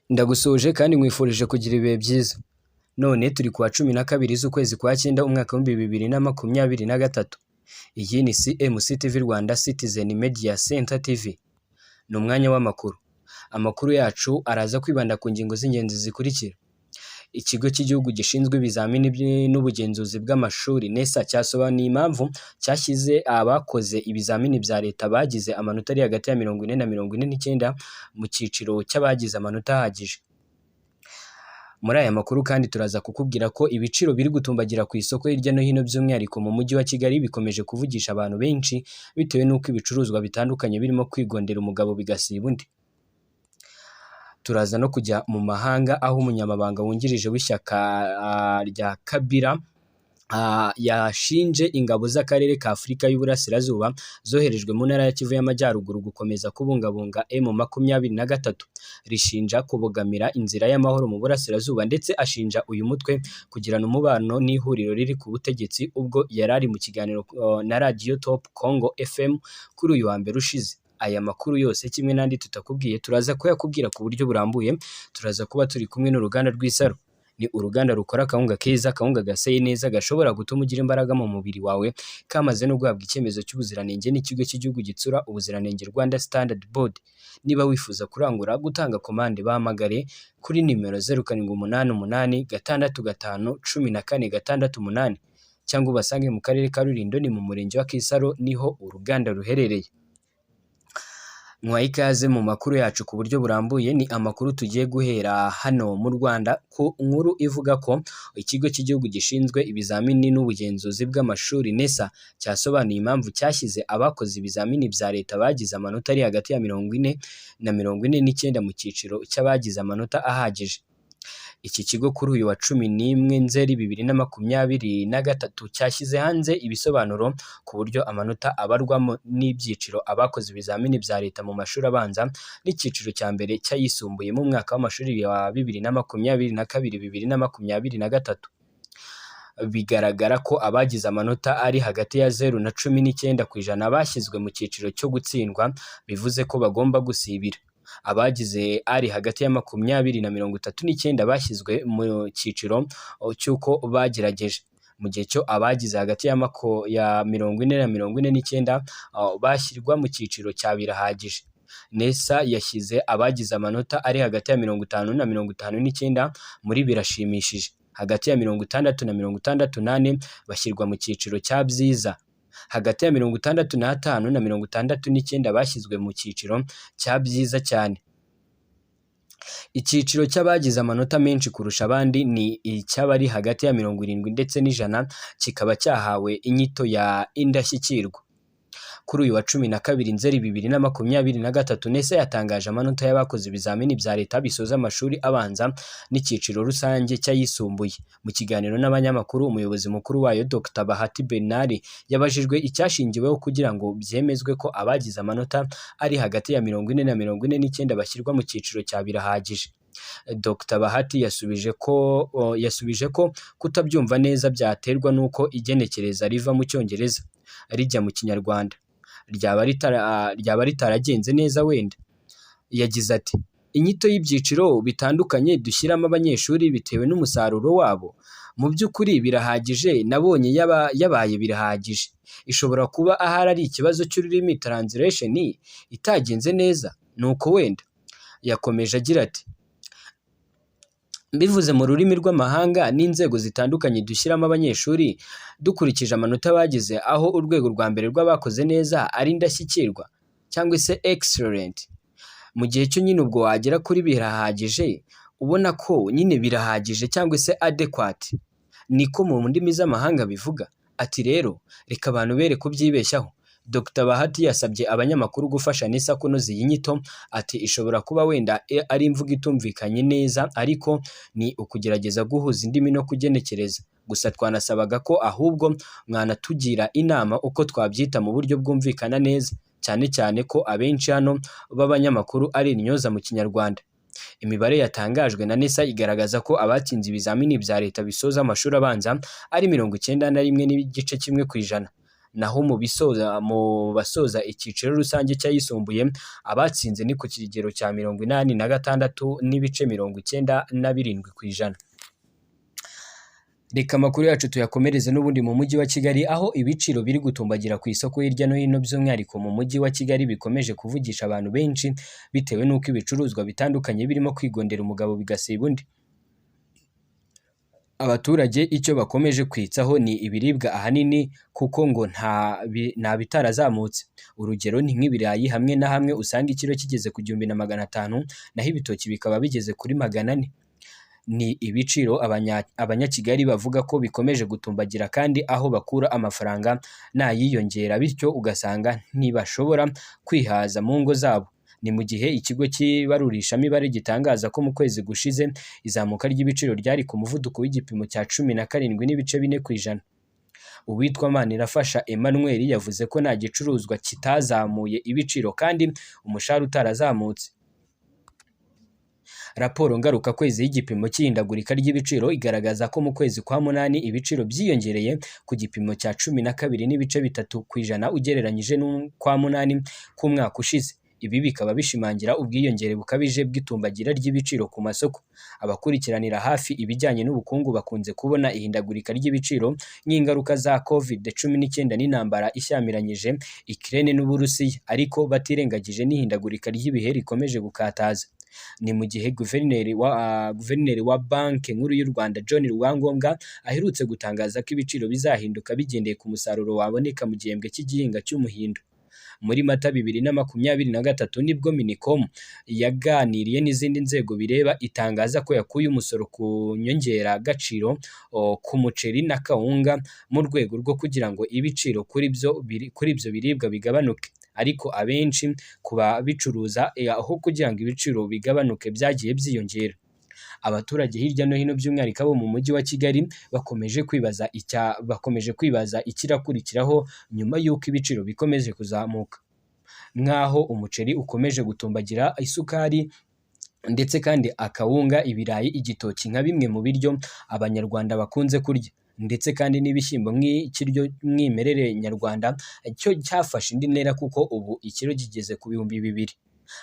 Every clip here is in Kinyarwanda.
Ndagusuhuje kandi nkwifurije kugira ibihe byiza. None turi kuwa 12 z'ukwezi kwa cyenda umwaka wa 2023. Iyi ni CMC TV Rwanda Citizen Media Center TV. Ni umwanya w'amakuru. Amakuru yacu araza kwibanda ku ngingo z'ingenzi zikurikira. Ikigo cy'igihugu gishinzwe ibizamini n'ubugenzuzi bw'amashuri NESA cyasobanuye impamvu cyashyize abakoze ibizamini bya leta bagize amanota ari hagati ya 40 na 49 mu cyiciro cy'abagize amanota ahagije. Muri aya makuru kandi turaza kukubwira ko ibiciro biri gutumbagira ku isoko hirya no hino by'umwihariko mu mujyi wa Kigali bikomeje kuvugisha abantu benshi bitewe n'uko ibicuruzwa bitandukanye birimo kwigondera umugabo bigasiba undi. Turaza no kujya mu mahanga aho umunyamabanga wungirije w'ishyaka rya Kabila yashinje ingabo z'akarere ka Afurika y'Uburasirazuba zoherejwe mu ntara ya Kivu y'Amajyaruguru gukomeza kubungabunga M23, rishinja kubogamira inzira y'amahoro mu Burasirazuba, ndetse ashinja uyu mutwe kugirana umubano n'ihuriro riri ku butegetsi ubwo yarari mu kiganiro na Radio Top Congo FM kuri uyu wa mbere ushize. Aya makuru yose kimwe n'andi tutakubwiye turaza kuyakubwira ku buryo burambuye. Turaza kuba turi kumwe n'uruganda rw'Isaro. Ni uruganda rukora akawunga keza, akawunga gaseye neza gashobora gutuma ugira imbaraga mu mubiri wawe, kamaze no guhabwa icyemezo cy'ubuziranenge n'ikigo cy'igihugu gitsura ubuziranenge Rwanda Standard Board. Niba wifuza kurangura gutanga komande bahamagare kuri nimero 0788651468 cyangwa ubasange mu karere ka Rulindo ni mu murenge wa Kisaro niho uruganda ruherereye. Ikaze mu makuru yacu ku buryo burambuye. Ni amakuru tugiye guhera hano mu Rwanda ku nkuru ivuga ko ikigo cy'igihugu gishinzwe ibizamini n'ubugenzuzi bw'amashuri NESA cyasobanuye impamvu cyashyize abakoze ibizamini bya leta bagize amanota ari hagati ya 40 na 49 mu cyiciro cy'abagize amanota ahagije. Iki kigo kuri uyu wa 11 Nzeri 2023 cyashyize hanze ibisobanuro ku buryo amanota abarwamo n'ibyiciro abakoze ibizamini bya leta mu mashuri abanza n'icyiciro cya mbere cyayisumbuye mu mwaka w'amashuri wa 2022-2023. Bigaragara ko abagize amanota ari hagati ya 0 na 19% bashyizwe mu cyiciro cyo gutsindwa, bivuze ko bagomba gusibira. Abagize ari hagati ya 20 na 39 bashyizwe mu cyiciro cy'uko bagerageje, mu gihe cyo abagize hagati ya 40 na 49 bashyirwa mu cyiciro cya birahagije. NESA yashyize abagize amanota ari hagati ya 50 na 59 muri birashimishije, hagati ya 60 na 68 bashyirwa mu cyiciro cya byiza, hagati ya 65 na 69 bashyizwe mu cyiciro cya byiza cyane. Icyiciro cy'abagize amanota menshi kurusha abandi ni icy'abari hagati ya 70 ndetse n'100, kikaba cyahawe inyito ya indashyikirwa. Kuri uyu wa 12 Nzeri 2023 NESA yatangaje amanota y'abakoze ibizamini bya leta bisoza amashuri abanza n'icyiciro rusange cyayisumbuye. Mu kiganiro n'abanyamakuru, umuyobozi mukuru wayo Dr Bahati Bernard yabajijwe icyashingiweho kugira ngo byemezwe ko abagize amanota ari hagati ya 40 na 49 bashyirwa mu cyiciro cya birahagije. Dr Bahati yasubije ko kutabyumva neza byaterwa n'uko igenekereza riva mu Cyongereza rijya mu Kinyarwanda ryaba ritaragenze neza wenda. Yagize ati inyito y'ibyiciro bitandukanye dushyiramo abanyeshuri bitewe n'umusaruro wabo, mu by'ukuri birahagije nabonye yabaye birahagije. Ishobora kuba ahari ari ikibazo cy'ururimi translation itagenze neza, nuko wenda. Yakomeje agira ati mbivuze mu rurimi rw'amahanga n'inzego zitandukanye dushyiramo abanyeshuri dukurikije amanota bagize, aho urwego rwa mbere rw'abakoze neza ari indashyikirwa cyangwa se excellent, mu gihe cyo nyine ubwo wagera kuri birahagije ubona ko nyine birahagije cyangwa se adequate, niko mu ndimi z'amahanga bivuga. Ati rero reka abantu bere kubyibeshyaho. Dr Bahati yasabye abanyamakuru gufasha NESA kunoza iyi nyito. Ati ishobora kuba wenda ari imvugo itumvikanye neza, ariko ni ukugerageza guhuza indimi no kugenekereza. Gusa twanasabaga ko ahubwo mwanatugira inama uko twabyita mu buryo bwumvikana neza, cyane cyane ko abenshi hano b'abanyamakuru ari intyoza mu Kinyarwanda. Imibare yatangajwe na NESA igaragaza ko abatsinze ibizamini bya leta bisoza amashuri abanza ari 91.1%, naho mu basoza icyiciro rusange cy'ayisumbuye abatsinze ni ku kigero cya 86.97%. Reka amakuru yacu tuyakomereze n'ubundi mu mujyi wa Kigali, aho ibiciro biri gutumbagira ku isoko hirya no hino, by'umwihariko mu mujyi wa Kigali, bikomeje kuvugisha abantu benshi bitewe n'uko ibicuruzwa bitandukanye birimo kwigondera umugabo bigasiba undi. Abaturage icyo bakomeje kwitsaho ni ibiribwa ahanini, kuko ngo nta bitarazamutse. Urugero ni nk'ibirayi, hamwe na hamwe usanga ikiro kigeze ku 1,500, naho ibitoki bikaba bigeze kuri 400. Ni ibiciro abanyakigali bavuga ko bikomeje gutumbagira, kandi aho bakura amafaranga nayiyongera, bityo ugasanga ntibashobora kwihaza mu ngo zabo. Ni mu gihe ikigo cy'ibarurishamibare gitangaza ko mu kwezi gushize izamuka ry'ibiciro ryari ku muvuduko w'igipimo cya 17.4%. Uwitwa Manirafasha Emmanuel yavuze ko nta gicuruzwa kitazamuye ibiciro kandi umushahara utarazamutse. Raporo ngaruka kwezi y'igipimo cy'ihindagurika ry'ibiciro igaragaza ko mu kwezi kwa munani ibiciro byiyongereye ku gipimo cya 12.3% ugereranyije n'ukwa munani k'umwaka ushize. Ibi bikaba bishimangira ubwiyongere bukabije bw'itumbagira ry'ibiciro ku masoko. Abakurikiranira hafi ibijyanye n'ubukungu bakunze kubona ihindagurika ry'ibiciro nk'ingaruka za COVID-19 n'intambara ishyamiranyije Ukraine n'Uburusiya, ariko batirengagije n'ihindagurika ry'ibihe rikomeje gukataza. Ni mu gihe guverineri wa Banki Nkuru y'u Rwanda John Rwangombwa aherutse gutangaza ko ibiciro bizahinduka bigendeye ku musaruro waboneka mu gihembwe cy'igihinga cy'umuhindo. Muri Mata 2023 nibwo Minicom yaganiriye n'izindi nzego bireba itangaza ko yakuye umusoro ku nyongera gaciro ku muceri na kawunga mu rwego rwo kugira ngo ibiciro kuri ibyo biribwa bigabanuke. Ariko abenshi kuba bicuruza aho kugira ngo ibiciro bigabanuke byagiye byiyongera. Abaturage hirya no hino by'umwihariko abo mu mujyi wa Kigali bakomeje kwibaza ikirakurikiraho nyuma y'uko ibiciro bikomeje kuzamuka, nk'aho umuceri ukomeje gutumbagira, isukari ndetse kandi akawunga, ibirayi, igitoki nka bimwe mu biryo abanyarwanda bakunze kurya, ndetse kandi n'ibishyimbo nk'ikiryo mwimerere nyarwanda cyo cyafashe indi ntera, kuko ubu ikiro kigeze ku 2,000.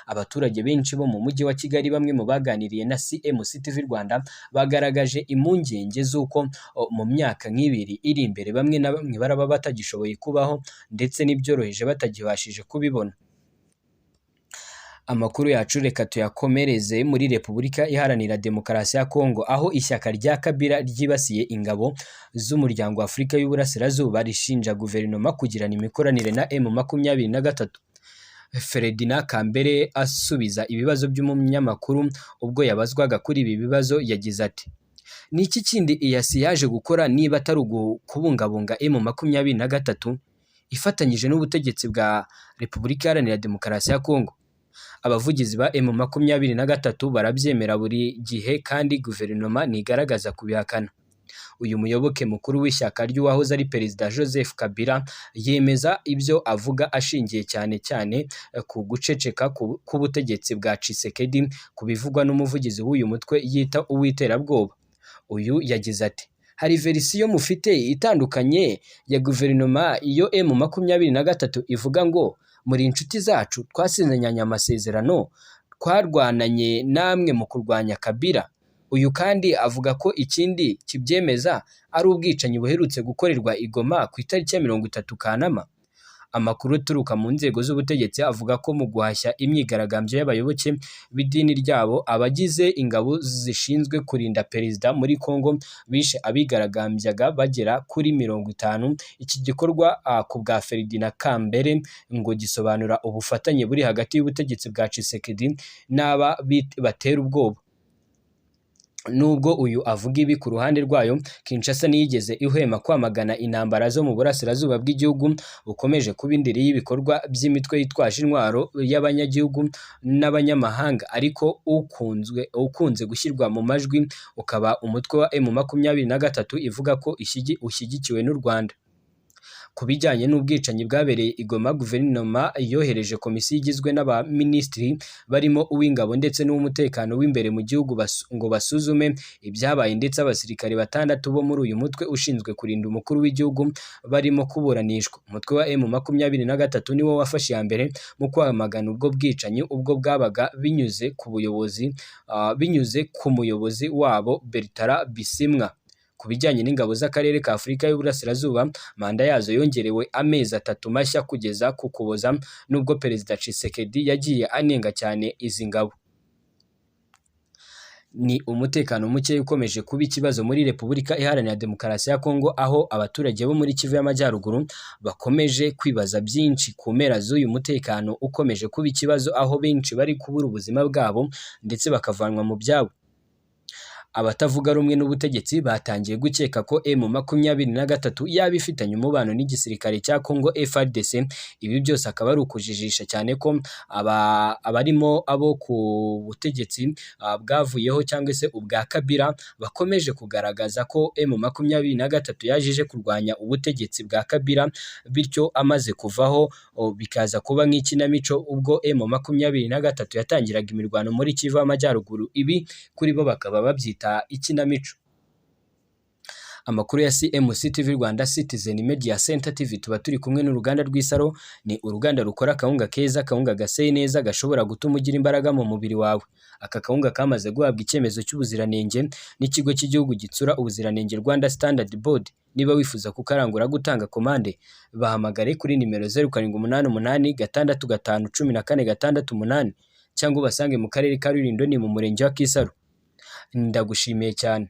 Abaturage benshi bo mu mujyi wa Kigali, bamwe mu baganiriye na CMC TV Rwanda, bagaragaje impungenge z'uko mu myaka nk'ibiri iri imbere bamwe na bamwe baraba batagishoboye kubaho, ndetse n'ibyoroheje batagibashije kubibona. Amakuru yacu reka tuyakomereze muri Repubulika Iharanira Demokarasi ya Kongo, aho ishyaka rya Kabila ryibasiye ingabo z'umuryango wa Afurika y'Uburasirazuba rishinja guverinoma kugirana imikoranire na M23. Ferdinand Kambere asubiza ibibazo by'umunyamakuru ubwo yabazwaga kuri ibi bibazo, yagize ati: "Ni iki kindi EAC yaje gukora niba atari kubungabunga M23 ifatanyije n'ubutegetsi bwa Repubulika Iharanira Demokarasi ya Kongo? Abavugizi ba M23 barabyemera buri gihe, kandi guverinoma ntigaragaza kubihakana." Uyu muyoboke mukuru w'ishyaka ry'uwahoze ari Perezida Joseph Kabila yemeza ibyo avuga ashingiye cyane cyane ku guceceka k'ubutegetsi bwa Tshisekedi ku bivugwa n'umuvugizi w'uyu mutwe yita uw'iterabwoba. Uyu yagize ati: "Hari verisiyo mufite itandukanye ya guverinoma, iyo M23 ivuga ngo muri inshuti zacu, twasinyanye amasezerano, twarwananye namwe mu kurwanya Kabila. Uyu kandi avuga ko ikindi kibyemeza ari ubwicanyi buherutse gukorerwa i Goma ku itariki ya 30 Kanama." Amakuru aturuka mu nzego z'ubutegetsi avuga ko mu guhashya imyigaragambyo y'abayoboke b'idini ryabo, abagize ingabo zishinzwe kurinda perezida muri Kongo bishe abigaragambyaga bagera kuri 50. Iki gikorwa ku bwa Ferdinand Kambere ngo gisobanura ubufatanye buri hagati y'ubutegetsi bwa Tshisekedi n'aba batera ubwoba. Nubwo uyu avuga ibi, ku ruhande rwayo Kinshasa ntiyigeze ihwema kwamagana intambara zo mu burasirazuba bw'igihugu bukomeje kuba indiri y'ibikorwa by'imitwe yitwaje intwaro y'abanyagihugu n'abanyamahanga, ariko ukunze gushyirwa mu majwi ukaba umutwe wa M23 ivuga ko ushyigikiwe n'u Rwanda. Ku bijyanye n'ubwicanyi bwabereye i Goma, guverinoma yohereje komisiyo igizwe n'abaminisitiri barimo uw'ingabo ndetse n'uw'umutekano w'imbere mu gihugu ngo basuzume ibyabaye, ndetse abasirikare 6 bo muri uyu mutwe ushinzwe kurinda umukuru w'igihugu barimo kuburanishwa. Umutwe wa M23 niwo wafashe iya mbere mu kwamagana ubwo bwicanyi ubwo bwabaga binyuze ku muyobozi wabo Bertrand Bisimwa. Ku bijyanye n'ingabo z'akarere ka Afurika y'Uburasirazuba, manda yazo yongerewe amezi 3 mashya kugeza ku Ukuboza, nubwo Perezida Tshisekedi yagiye anenga cyane izi ngabo. Ni umutekano muke ukomeje kuba ikibazo muri Repubulika Iharanira Demokarasi ya Kongo, aho abaturage bo muri Kivu y'Amajyaruguru bakomeje kwibaza byinshi ku mpera z'uyu mutekano ukomeje kuba ikibazo, aho benshi bari kubura ubuzima bwabo ndetse bakavanwa mu byabo. Abatavuga rumwe n'ubutegetsi batangiye gukeka ko M23 yaba ifitanye umubano n'igisirikare cya Kongo FARDC. Ibi byose akaba ari ukujijisha cyane ko abarimo abo ku butegetsi bwavuyeho cyangwa se ubwa Kabila bakomeje kugaragaza ko M23 yajije kurwanya ubutegetsi bwa Kabila, bityo amaze kuvaho bikaza kuba nk'ikinamico ubwo M23 yatangiraga imirwano muri Kivu y'Amajyaruguru. Ibi kuri bo bakaba babyita ikinamico. Amakuru ya CMC TV Rwanda, Citizen Media Center TV, tuba turi kumwe n'uruganda rw'Isaro. Ni uruganda rukora akawunga keza, akawunga gaseye neza gashobora gutuma ugira imbaraga mu mubiri wawe. Aka kawunga kamaze guhabwa icyemezo cy'ubuziranenge n'ikigo cy'igihugu gitsura ubuziranenge Rwanda Standard Board. Niba wifuza kukarangura gutanga komande, bahamagare kuri nimero 0788 cyangwa ubasange mu karere ka Rulindo ni mu murenge wa Kisaro. Ndagushimiye cyane.